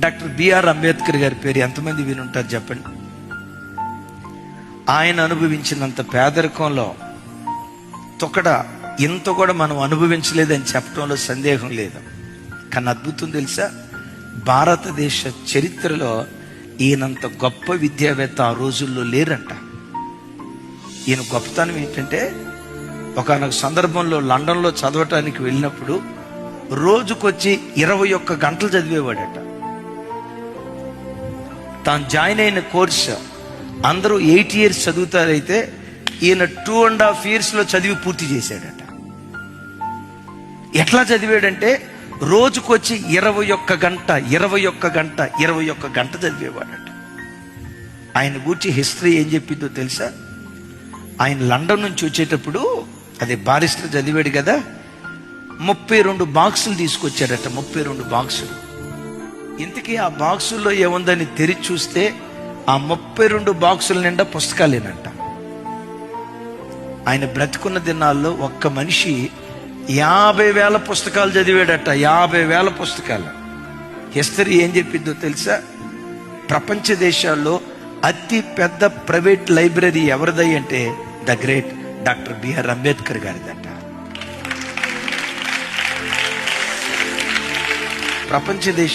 Doctor BR Ambedkar గారి పేరు ఎంతమంది వినుంటారు చెప్పండి. ఆయన అనుభవించినంత పేదరికంలో తొకడ ఇంత కూడా మనం అనుభవించలేదని చెప్పడంలో సందేహం లేదు. కానీ అద్భుతం తెలుసా, భారతదేశ చరిత్రలో ఈయనంత గొప్ప విద్యావేత్త ఆ రోజుల్లో లేరంట. ఈయన గొప్పతనం ఏంటంటే, ఒకనొక సందర్భంలో లండన్లో చదవటానికి వెళ్ళినప్పుడు రోజుకొచ్చి 21 గంటలు చదివేవాడట. తాను జాయిన్ అయిన కోర్సు అందరూ 8 years చదువుతారైతే ఈయన 2.5 years చదివి పూర్తి చేశాడట. ఎట్లా చదివాడంటే రోజుకొచ్చి 21 గంట చదివేవాడట. ఆయన గూర్చి హిస్టరీ ఏం చెప్పిందో తెలుసా? ఆయన లండన్ నుంచి వచ్చేటప్పుడు, అదే బారిస్టర్ చదివాడు కదా, 32 బాక్సులు తీసుకొచ్చాడట. 32 బాక్సులు. ఇంతకీ ఆ బాక్సుల్లో ఏముందని తెరిచి చూస్తే ఆ 32 బాక్సుల నిండా పుస్తకాలేనంట. ఆయన బ్రతికున్న దినాల్లో ఒక్క మనిషి 50,000 పుస్తకాలు చదివాడట. 50,000 పుస్తకాలు. హిస్టరీ ఏం చెప్పిందో తెలుసా? ప్రపంచ దేశాల్లో అతి పెద్ద ప్రైవేట్ లైబ్రరీ ఎవరిదై అంటే the great doctor BR Ambedkar గారిదట. ప్రపంచ దేశ